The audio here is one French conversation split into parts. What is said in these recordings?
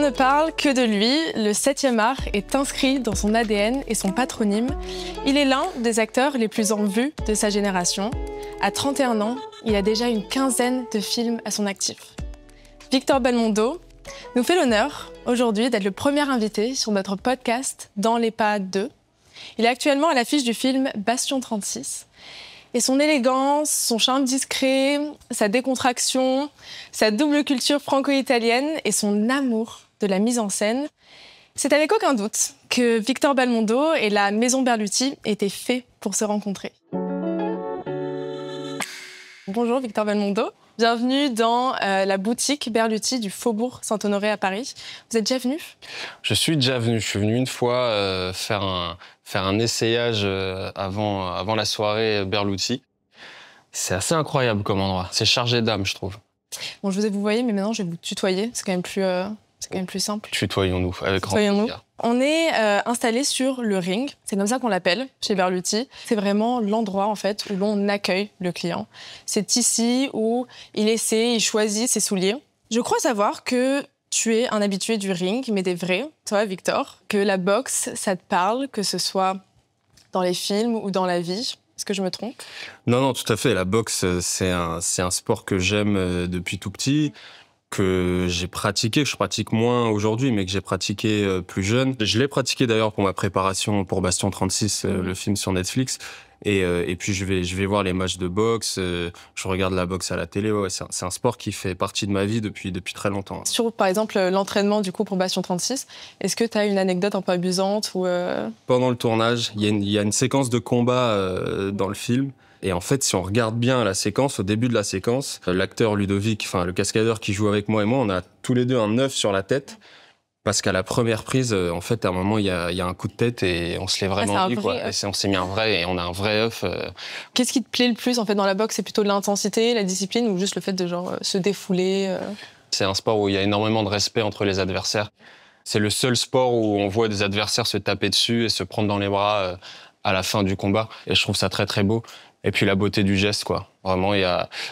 ne parle que de lui, le 7e art est inscrit dans son ADN et son patronyme. Il est l'un des acteurs les plus en vue de sa génération. À 31 ans, il a déjà une quinzaine de films à son actif. Victor Belmondo nous fait l'honneur aujourd'hui d'être le premier invité sur notre podcast Dans les pas 2. Il est actuellement à l'affiche du film Bastion 36. Et son élégance, son charme discret, sa décontraction, sa double culture franco-italienne et son amour de la mise en scène, c'est avec aucun doute que Victor Belmondo et la Maison Berluti étaient faits pour se rencontrer. Bonjour Victor Belmondo, bienvenue dans la boutique Berluti du Faubourg Saint-Honoré à Paris. Vous êtes déjà venu ? Je suis déjà venu. Je suis venu une fois faire un essayage avant la soirée Berluti. C'est assez incroyable comme endroit. C'est chargé d'âme, je trouve. Bon, je vous ai vous voyez, mais maintenant je vais vous tutoyer. C'est quand même plus simple. Tutoyons-nous avec grand plaisir. On est installé sur le ring. C'est comme ça qu'on l'appelle chez Berluti. C'est vraiment l'endroit en fait où l'on accueille le client. C'est ici où il essaie, il choisit ses souliers. Je crois savoir que tu es un habitué du ring, mais des vrais, toi, Victor, que la boxe, ça te parle, que ce soit dans les films ou dans la vie. Est-ce que je me trompe ? Non, tout à fait. La boxe, c'est un sport que j'aime depuis tout petit, que j'ai pratiqué, que je pratique moins aujourd'hui, mais que j'ai pratiqué plus jeune. Je l'ai pratiqué d'ailleurs pour ma préparation pour Bastion 36, le film sur Netflix. Et puis je vais voir les matchs de boxe, je regarde la boxe à la télé. Ouais, c'est un sport qui fait partie de ma vie depuis très longtemps. Sur, par exemple, l'entraînement du coup pour Bastion 36, est-ce que tu as une anecdote un peu amusante ou Pendant le tournage, il y a une séquence de combat dans le film. Et en fait, si on regarde bien la séquence, au début de la séquence, l'acteur Ludovic, enfin le cascadeur qui joue avec moi et moi, on a tous les deux un œuf sur la tête. Parce qu'à la première prise, en fait, à un moment, il y a un coup de tête et on se l'est vraiment dit, quoi. Et on s'est mis un vrai, et on a un vrai œuf. Qu'est-ce qui te plaît le plus, en fait, dans la boxe ? C'est plutôt de l'intensité, la discipline, ou juste le fait de, se défouler C'est un sport où il y a énormément de respect entre les adversaires. C'est le seul sport où on voit des adversaires se taper dessus et se prendre dans les bras à la fin du combat. Et je trouve ça très, très beau. Et puis la beauté du geste, quoi. Vraiment,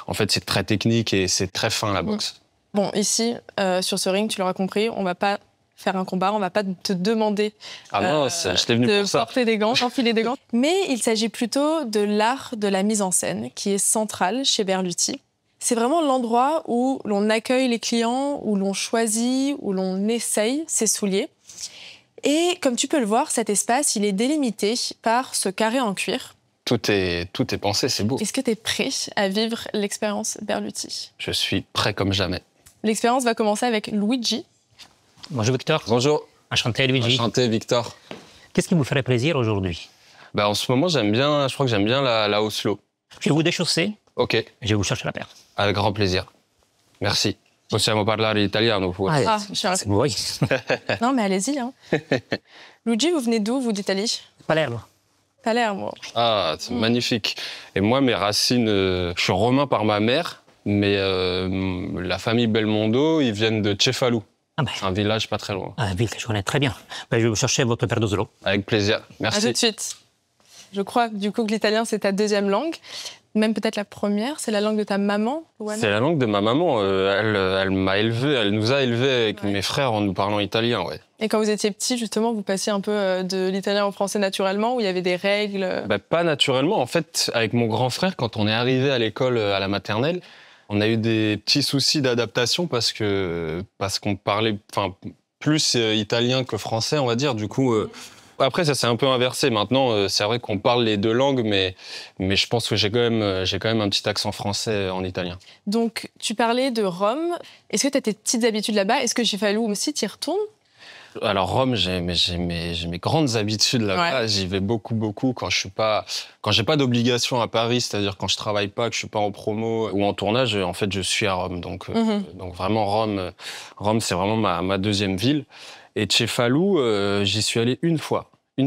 en fait, c'est très technique et c'est très fin, la boxe. Bon, ici, sur ce ring, tu l'auras compris, on va pas faire un combat, on va pas te demander de porter des gants, d'enfiler des gants. Mais il s'agit plutôt de l'art de la mise en scène qui est central chez Berluti. C'est vraiment l'endroit où l'on accueille les clients, où l'on choisit, où l'on essaye ses souliers. Et comme tu peux le voir, cet espace, il est délimité par ce carré en cuir. Tout est pensé, c'est beau. Est-ce que tu es prêt à vivre l'expérience Berluti ? Je suis prêt comme jamais. L'expérience va commencer avec Luigi. Bonjour Victor. Bonjour. Enchanté Luigi. Enchanté Victor. Qu'est-ce qui vous ferait plaisir aujourd'hui ? En ce moment, je crois que j'aime bien la Oslo. Je vais vous déchausser. Ok. Et je vais vous chercher la paire. Avec grand plaisir. Merci. Possiamo parlare italiano? Oui. Non, mais allez-y. Hein. Luigi, vous venez d'où, vous, d'Italie ? Palerme. Palerme. Ah, c'est magnifique. Et moi, mes racines, je suis romain par ma mère, mais la famille Belmondo, ils viennent de Cefalù. C'est un village pas très loin. Un ville que je connais très bien. Je vais vous chercher votre paire d'Oslo. Avec plaisir. Merci. À tout de suite. Je crois du coup que l'italien, c'est ta deuxième langue. Même peut-être la première. C'est la langue de ta maman, Luana ? C'est la langue de ma maman. Elle m'a élevé, elle nous a élevés avec mes frères en nous parlant italien, ouais. Et quand vous étiez petit, justement, vous passiez un peu de l'italien au français naturellement, où il y avait des règles ? Pas naturellement. En fait, avec mon grand frère, quand on est arrivé à l'école, à la maternelle, on a eu des petits soucis d'adaptation parce qu'on parlait plus italien que français, on va dire. Du coup, après, ça s'est un peu inversé. Maintenant, c'est vrai qu'on parle les deux langues, mais je pense que j'ai quand même un petit accent français en italien. Donc, tu parlais de Rome. Est-ce que tu as tes petites habitudes là-bas ? Est-ce que Cefalù aussi, tu y retournes ? Alors Rome, j'ai mes grandes habitudes là-bas. Ouais. J'y vais beaucoup quand j'ai pas d'obligation à Paris, c'est-à-dire quand je travaille pas, que je suis pas en promo ou en tournage. En fait, je suis à Rome. Donc vraiment Rome, c'est vraiment ma deuxième ville. Et Cefalù, j'y suis allé une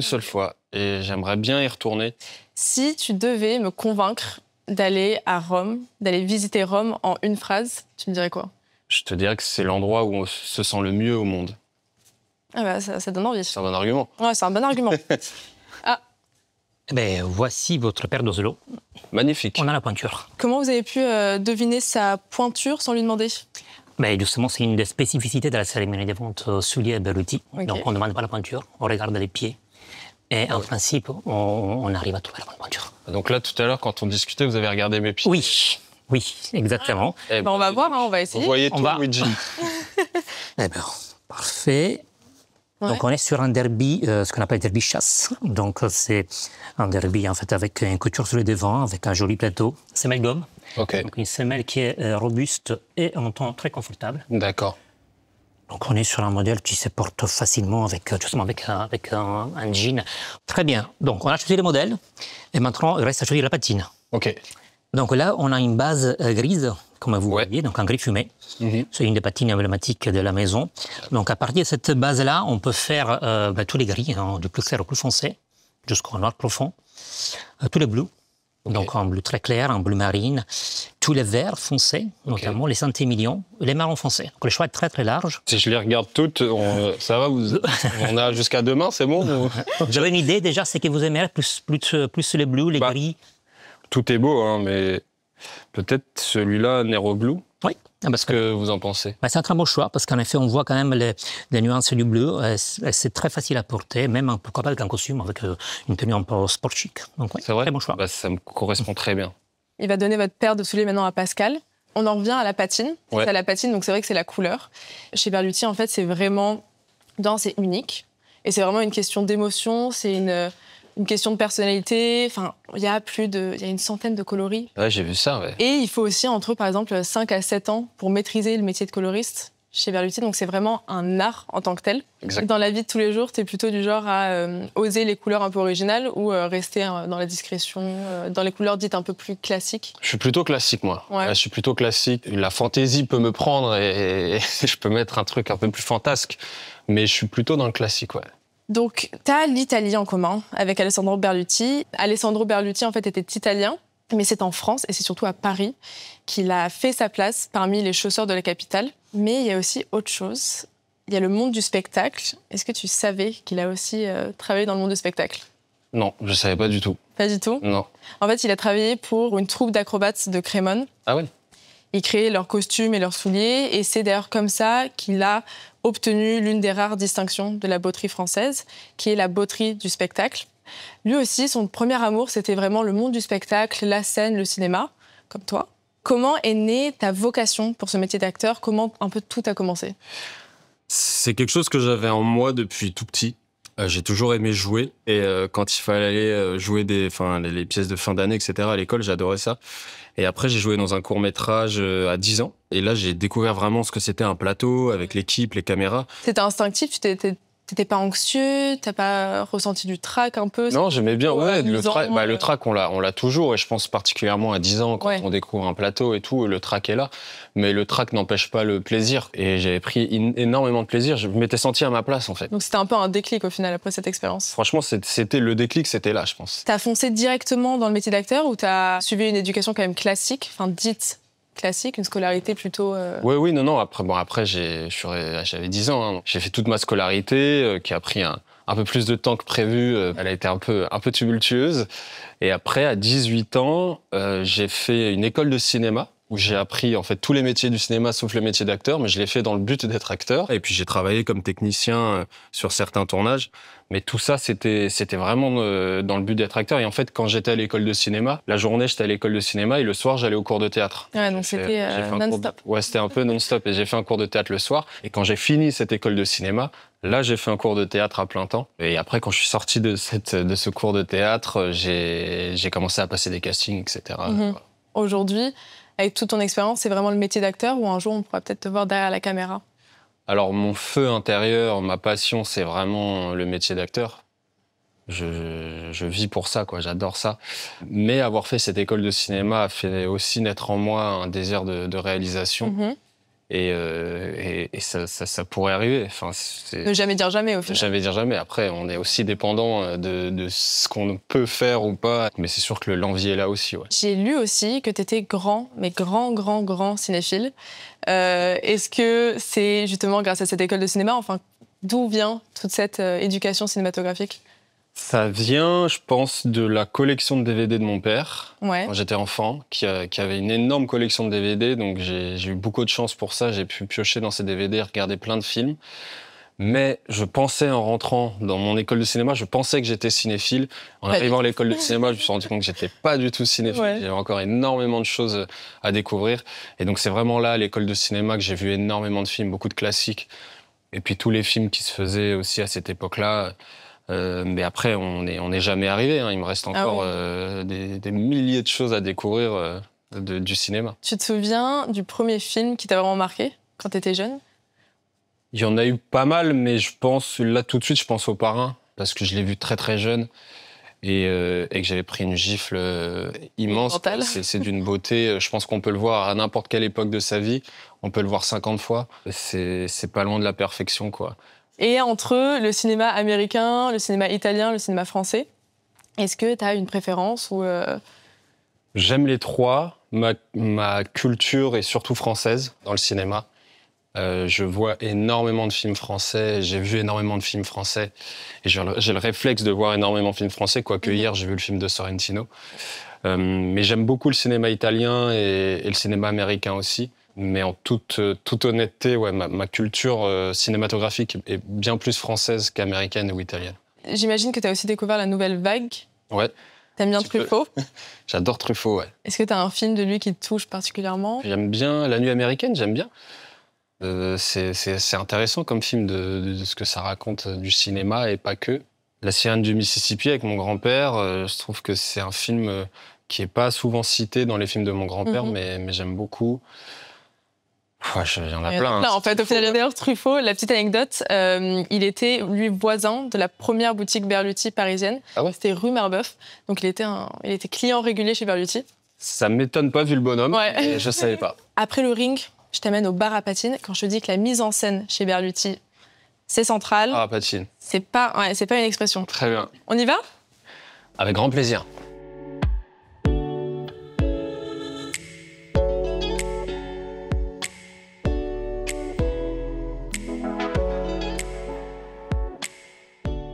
seule fois, et j'aimerais bien y retourner. Si tu devais me convaincre d'aller à Rome, d'aller visiter Rome en une phrase, tu me dirais quoi ? Je te dirais que c'est l'endroit où on se sent le mieux au monde. Ah ça donne envie. C'est un bon argument. Ouais, c'est un bon argument. Voici votre paire d'Oslo. Magnifique. On a la pointure. Comment vous avez pu deviner sa pointure sans lui demander ? Ben justement, c'est une des spécificités de la cérémonie de vente souliers Berluti. Ok. Donc, on ne demande pas la peinture, on regarde les pieds. Et en principe, on arrive à trouver la bonne peinture. Donc là, tout à l'heure, quand on discutait, vous avez regardé mes pieds. Oui, oui, exactement. Eh On va voir, hein, on va Vous essayer. voyez On tout, va- Luigi. Eh bien, parfait. Ouais. Donc, on est sur un derby, ce qu'on appelle derby chasse. Donc, c'est un derby, en fait, avec une couture sur le devant, avec un joli plateau. Semelle gomme. Ok, Donc, une semelle qui est robuste et en temps très confortable. d'accord. Donc, on est sur un modèle qui se porte facilement avec, justement, avec un jean. Très bien. Donc, on a choisi le modèle. Et maintenant, il reste à choisir la patine. Ok. Donc là, on a une base grise, comme vous Ouais. voyez, donc un gris fumé. Mhm. C'est une des patines emblématiques de la maison. Donc à partir de cette base-là, on peut faire tous les gris, hein, du plus clair au plus foncé, jusqu'au noir profond, tous les bleus, donc en bleu très clair, en bleu marine, tous les verts foncés, notamment les centimillions, les marrons foncés. Donc le choix est très très large. Si je les regarde toutes, ça va, on a jusqu'à demain, c'est bon ou- J'avais une idée déjà, c'est que vous aimerez plus les bleus, les Bah, gris. Tout est beau, hein, mais peut-être celui-là, Nero Blue. Oui, parce Qu'est-ce que vous en pensez? bah, c'est un très bon choix parce qu'en effet, on voit quand même les nuances du bleu. C'est très facile à porter, même pourquoi pas avec un costume, avec une tenue un peu sport chic. Donc, oui, C'est vrai? très bon choix. Bah, ça me correspond très bien. Il va donner votre paire de souliers maintenant à Pascal. On en revient à la patine. Ouais. C'est à la patine, donc c'est vrai que c'est la couleur. Chez Berluti, en fait, c'est vraiment... C'est unique. Et c'est vraiment une question d'émotion, c'est une question de personnalité. Enfin, il y a une centaine de coloris. Ouais, j'ai vu ça, ouais. Et il faut aussi, entre, par exemple, 5 à 7 ans pour maîtriser le métier de coloriste chez Berluti. Donc, c'est vraiment un art en tant que tel. Exact. Dans la vie de tous les jours, tu es plutôt du genre à oser les couleurs un peu originales ou rester dans la discrétion, dans les couleurs dites un peu plus classiques. Je suis plutôt classique, moi. Ouais. Je suis plutôt classique. La fantaisie peut me prendre et je peux mettre un truc un peu plus fantasque. Mais je suis plutôt dans le classique, ouais. Donc, tu as l'Italie en commun avec Alessandro Berluti. Alessandro Berluti, en fait, était italien, mais c'est en France et c'est surtout à Paris qu'il a fait sa place parmi les chausseurs de la capitale. Mais il y a aussi autre chose. Il y a le monde du spectacle. Est-ce que tu savais qu'il a aussi travaillé dans le monde du spectacle? Non, je savais pas du tout. Pas du tout. Non. En fait, il a travaillé pour une troupe d'acrobates de Crémone. Ah ouais? Il créait leurs costumes et leurs souliers. Et c'est d'ailleurs comme ça qu'il a obtenu l'une des rares distinctions de la botterie française, qui est la botterie du spectacle. Lui aussi, son premier amour, c'était vraiment le monde du spectacle, la scène, le cinéma, comme toi. Comment est née ta vocation pour ce métier d'acteur? Comment un peu tout a commencé? C'est quelque chose que j'avais en moi depuis tout petit. J'ai toujours aimé jouer et quand il fallait aller jouer les pièces de fin d'année, etc. à l'école, j'adorais ça. Et après, j'ai joué dans un court-métrage à 10 ans. Et là, j'ai découvert vraiment ce que c'était un plateau avec l'équipe, les caméras. C'était instinctif? T'étais pas anxieux? T'as pas ressenti du trac un peu? Non, j'aimais bien. Ouais, le amusant, trac, le trac, on l'a toujours. Et je pense particulièrement à 10 ans, quand Ouais. on découvre un plateau et tout, le trac est là. Mais le trac n'empêche pas le plaisir. Et j'avais pris énormément de plaisir. Je m'étais senti à ma place, en fait. Donc c'était un peu un déclic au final après cette expérience. Franchement, c'était le déclic, c'était là, je pense. T'as foncé directement dans le métier d'acteur ou t'as suivi une éducation quand même classique, enfin dite classique, une scolarité plutôt... Oui, non. Après j'avais 10 ans. Hein. J'ai fait toute ma scolarité, qui a pris un peu plus de temps que prévu. Elle a été un peu tumultueuse. Et après, à 18 ans, j'ai fait une école de cinéma où j'ai appris en fait tous les métiers du cinéma sauf le métier d'acteur, mais je l'ai fait dans le but d'être acteur. Et puis j'ai travaillé comme technicien sur certains tournages. Mais tout ça, c'était vraiment dans le but d'être acteur. Et en fait, quand j'étais à l'école de cinéma, la journée, j'étais à l'école de cinéma et le soir, j'allais au cours de théâtre. Ouais, donc J'ai c'était fait un cours de- non-stop. Ouais, c'était un peu non-stop. Et j'ai fait un cours de théâtre le soir. Et quand j'ai fini cette école de cinéma, là, j'ai fait un cours de théâtre à plein temps. Et après, quand je suis sorti de ce cours de théâtre, j'ai commencé à passer des castings, etc. Mhm. Voilà. Aujourd'hui, avec toute ton expérience, c'est vraiment le métier d'acteur ou un jour on pourra peut-être te voir derrière la caméra? Alors, mon feu intérieur, ma passion, c'est vraiment le métier d'acteur. Je vis pour ça, quoi. J'adore ça. Mais avoir fait cette école de cinéma a fait aussi naître en moi un désir de réalisation. Mhm. Et ça pourrait arriver. Enfin, Ne jamais dire jamais au final. jamais dire jamais. Après, on est aussi dépendant de ce qu'on peut faire ou pas. Mais c'est sûr que l'envie est là aussi, ouais. J'ai lu aussi que tu étais grand, mais grand cinéphile. Est-ce que c'est justement grâce à cette école de cinéma, enfin, d'où vient toute cette éducation cinématographique? Ça vient, je pense, de la collection de DVD de mon père, Ouais. quand j'étais enfant, qui avait une énorme collection de DVD, donc j'ai eu beaucoup de chance pour ça. J'ai pu piocher dans ces DVD et regarder plein de films. Mais je pensais, en rentrant dans mon école de cinéma, je pensais que j'étais cinéphile. En arrivant à l'école de cinéma, je me suis rendu compte que j'étais pas du tout cinéphile. Ouais. Il y avait encore énormément de choses à découvrir. Et donc c'est vraiment là, à l'école de cinéma, que j'ai vu énormément de films, beaucoup de classiques. Et puis tous les films qui se faisaient aussi à cette époque-là. Mais après, on n'est jamais arrivé. Hein. Il me reste encore des milliers de choses à découvrir du cinéma. Tu te souviens du premier film qui t'a vraiment marqué quand tu étais jeune? Il y en a eu pas mal, mais je pense, là tout de suite, je pense au Parrain, parce que je l'ai vu très très jeune et que j'avais pris une gifle immense. C'est d'une beauté, je pense qu'on peut le voir à n'importe quelle époque de sa vie, on peut le voir 50 fois. C'est pas loin de la perfection, quoi. Et entre le cinéma américain, le cinéma italien, le cinéma français, est-ce que tu as une préférence ou J'aime les trois. Ma culture est surtout française dans le cinéma. Je vois énormément de films français, j'ai vu énormément de films français et j'ai le réflexe de voir énormément de films français, quoique hier j'ai vu le film de Sorrentino. Mais j'aime beaucoup le cinéma italien et le cinéma américain aussi. Mais en toute honnêteté, ouais, ma culture cinématographique est bien plus française qu'américaine ou italienne. J'imagine que tu as aussi découvert la nouvelle vague. Ouais. T'aimes bien Truffaut? J'adore Truffaut, ouais. Est-ce que tu as un film de lui qui te touche particulièrement? J'aime bien La Nuit américaine, j'aime bien. C'est intéressant comme film de ce que ça raconte du cinéma et pas que. La Sirène du Mississippi avec mon grand-père, je trouve que c'est un film qui est pas souvent cité dans les films de mon grand-père, mais j'aime beaucoup. Ouais, il y en a plein. En fait, au final, d'ailleurs, Truffaut, la petite anecdote, il était, lui, voisin de la première boutique Berluti parisienne. Ah ouais? C'était rue Marbeuf. Donc, il était client régulier chez Berluti. Ça m'étonne pas vu le bonhomme, mais je savais pas. Après le ring, je t'amène au bar à Patine. Quand je te dis que la mise en scène chez Berluti, c'est central. Bar à Patine. C'est pas une expression. Très bien. On y va? Avec grand plaisir.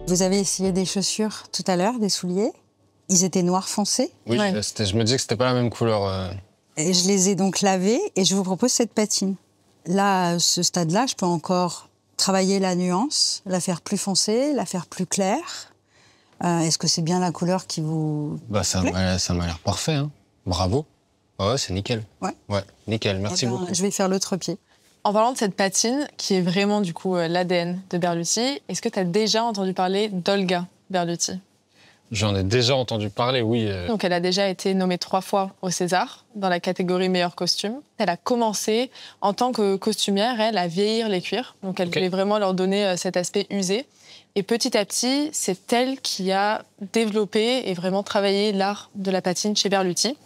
Vous avez essayé des chaussures tout à l'heure, des souliers. Ils étaient noirs foncés. Oui, je me disais que c'était pas la même couleur. Et je les ai donc lavés et je vous propose cette patine. Là, à ce stade-là, je peux encore travailler la nuance, la faire plus foncée, la faire plus claire. Est-ce que c'est bien la couleur qui vous ça m'a l'air parfait. Hein. Bravo. Ouais, c'est nickel. Ouais, nickel. Merci beaucoup. Je vais faire l'autre pied. En parlant de cette patine, qui est vraiment du coup l'ADN de Berluti, est-ce que tu as déjà entendu parler d'Olga Berluti? J'en ai déjà entendu parler, oui. Donc elle a déjà été nommée 3 fois au César dans la catégorie meilleur costume. Elle a commencé en tant que costumière, elle, à vieillir les cuirs. Donc elle voulait vraiment leur donner cet aspect usé. Et petit à petit, c'est elle qui a développé et vraiment travaillé l'art de la patine chez Berluti.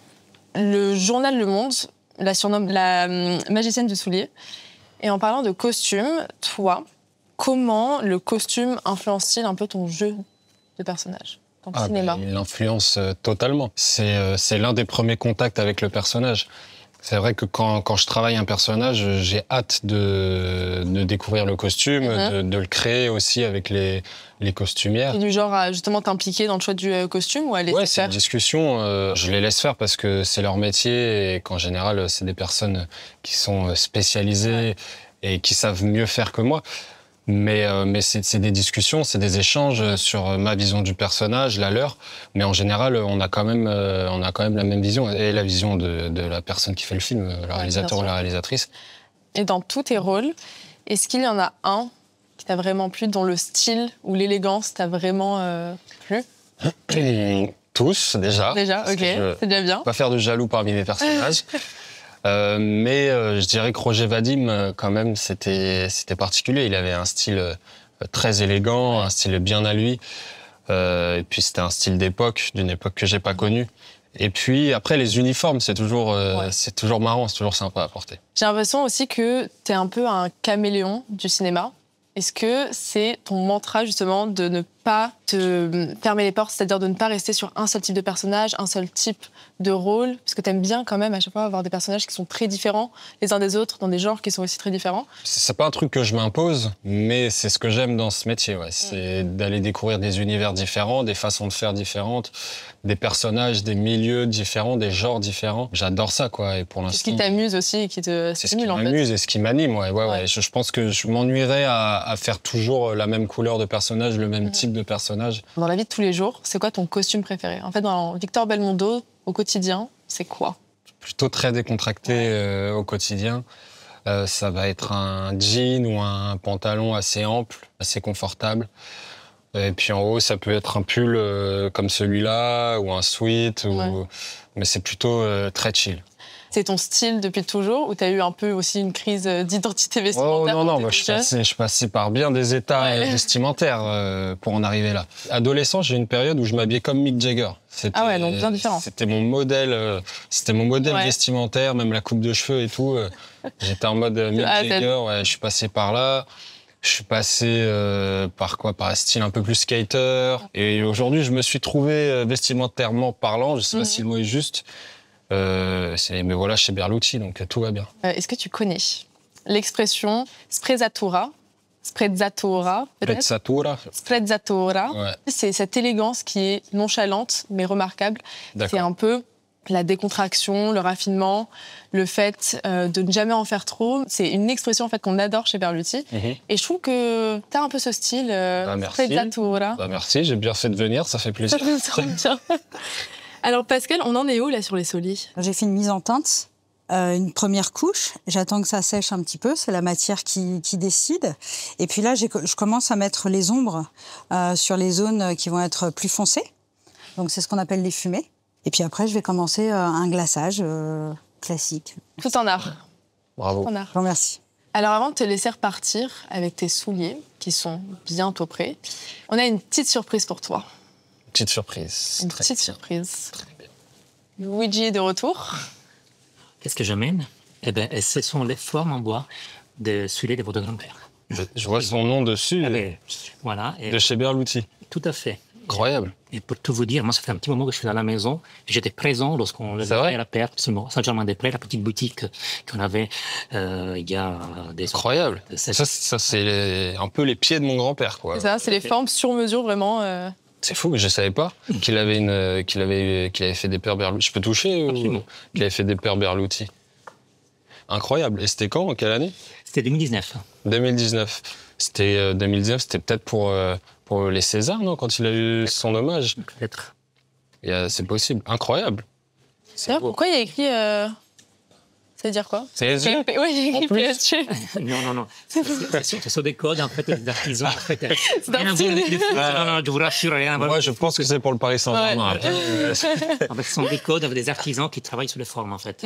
Le journal Le Monde la surnomme la magicienne du soulier. Et en parlant de costume, toi, comment le costume influence-t-il un peu ton jeu de personnage, ton cinéma? Il influence totalement. C'est l'un des premiers contacts avec le personnage. C'est vrai que quand je travaille un personnage, j'ai hâte de découvrir le costume, de le créer aussi avec les costumières. Et du genre à justement t'impliquer dans le choix du costume ou à laisser faire? C'est une discussion. Je les laisse faire parce que c'est leur métier et qu'en général, c'est des personnes qui sont spécialisées et qui savent mieux faire que moi. Mais c'est des discussions, c'est des échanges sur ma vision du personnage, la leur. Mais en général, on a quand même la même vision et la vision de la personne qui fait le film, le réalisateur ou la réalisatrice. Et dans tous tes rôles, est-ce qu'il y en a un qui t'a vraiment plu, dont le style ou l'élégance t'a vraiment plu? Tous, déjà. Déjà, ok, c'est déjà bien. Pas faire de jaloux parmi mes personnages. Mais je dirais que Roger Vadim, quand même, c'était particulier. Il avait un style très élégant, un style bien à lui. Et puis c'était un style d'époque, d'une époque que j'ai pas connue. Et puis après, les uniformes, c'est toujours marrant, c'est toujours sympa à porter. J'ai l'impression aussi que t'es un peu un caméléon du cinéma. Est-ce que c'est ton mantra, justement, de ne pas te fermer les portes, c'est-à-dire de ne pas rester sur un seul type de personnage, un seul type de rôle, parce que tu aimes bien quand même à chaque fois avoir des personnages qui sont très différents les uns des autres, dans des genres qui sont aussi très différents. C'est pas un truc que je m'impose, mais c'est ce que j'aime dans ce métier. Ouais. C'est d'aller découvrir des univers différents, des façons de faire différentes, des personnages, des milieux différents, des genres différents. J'adore ça, quoi. Et pour l'instant, C'est ce qui t'amuse aussi et qui te stimule, en fait. C'est ce qui m'amuse et ce qui m'anime, ouais. Je pense que je m'ennuierais à faire toujours la même couleur de personnage, le même type de personnage. Dans la vie de tous les jours, c'est quoi ton costume préféré? En fait, dans Victor Belmondo, au quotidien, c'est quoi? Plutôt très décontracté au quotidien. Ça va être un jean ou un pantalon assez ample, assez confortable. Et puis en haut, ça peut être un pull comme celui-là ou un sweat, mais c'est plutôt très chill. C'est ton style depuis toujours ou tu as eu un peu aussi une crise d'identité vestimentaire? Oh non, moi, je passais par bien des états vestimentaires pour en arriver là. Adolescent, j'ai eu une période où je m'habillais comme Mick Jagger. Ah ouais, donc bien différent. C'était mon modèle, vestimentaire, même la coupe de cheveux et tout. J'étais en mode Mick Jagger, je suis passé par là. Je suis passé par un style un peu plus skater. Et aujourd'hui, je me suis trouvé vestimentairement parlant, je sais pas si le mot est juste. Mais voilà, chez Berluti, donc tout va bien. Est-ce que tu connais l'expression sprezzatura, peut-être? Sprezzatura. Ouais. C'est cette élégance qui est nonchalante mais remarquable. D'accord. C'est un peu la décontraction, le raffinement, le fait de ne jamais en faire trop. C'est une expression en fait qu'on adore chez Berluti. Et je trouve que tu as un peu ce style sprezzatura. Merci, j'ai bien fait de venir, ça fait plaisir. Alors Pascal, on en est où là sur les solis? J'ai fait une mise en teinte, une première couche. J'attends que ça sèche un petit peu, c'est la matière qui décide. Et puis là, je commence à mettre les ombres sur les zones qui vont être plus foncées. Donc c'est ce qu'on appelle les fumées. Et puis après, je vais commencer un glaçage classique. Tout en art. Bravo. Tout en art. Je vous remercie. Alors avant de te laisser repartir avec tes souliers, qui sont bientôt prêts, on a une petite surprise pour toi. Petite surprise. Une petite surprise. Luigi est de retour. Qu'est-ce que j'amène? Eh bien, ce sont les formes en bois de souliers de votre grand-père. Je vois son nom dessus, Voilà. Et de chez Berluti. tout à fait. Incroyable. Et pour tout vous dire, moi, ça fait un petit moment que je suis à la maison. J'étais présent lorsqu'on l'a fait à la perte, absolument. Saint-Germain-des-Prés, la petite boutique qu'on avait il y a des... Incroyable. Ça c'est un peu les pieds de mon grand-père, quoi. C'est ça, c'est les formes sur mesure, vraiment. C'est fou, mais je savais pas qu'il avait fait des paires Berluti. Je peux toucher Absolument. Qu'il avait fait des paires Berluti. Incroyable. Et c'était quand? En quelle année? C'était 2019. 2019. C'était 2019, c'était peut-être pour les Césars, non? Quand il a eu son hommage. Peut-être. C'est possible. Incroyable. D'ailleurs, pourquoi il y a écrit... Ça veut dire quoi? PSG? Oui, il y a écrit PSG. Non. Ce sont des codes, en fait, des artisans. En fait. C'est un style. Non, je vous rassure, rien à voir. Moi, je pense que c'est pour le Paris Saint-Germain. En fait, ce sont des codes avec des artisans qui travaillent sur les formes, en fait.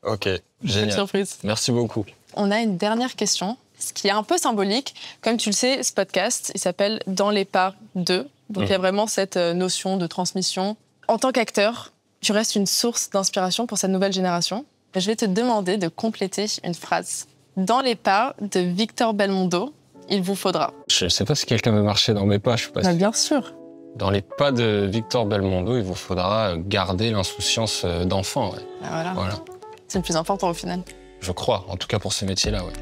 Ok, Quelle génial. surprise. Merci beaucoup. On a une dernière question, ce qui est un peu symbolique. Comme tu le sais, ce podcast, il s'appelle « Dans les pas de ». Donc, il y a vraiment cette notion de transmission. En tant qu'acteur, tu restes une source d'inspiration pour cette nouvelle génération. Je vais te demander de compléter une phrase. Dans les pas de Victor Belmondo, il vous faudra. Je ne sais pas si quelqu'un veut marcher dans mes pas, je suis pas sûr. Bien sûr. Dans les pas de Victor Belmondo, il vous faudra garder l'insouciance d'enfant. Ouais. Voilà. C'est le plus important au final. Je crois, en tout cas pour ce métier-là. Ouais.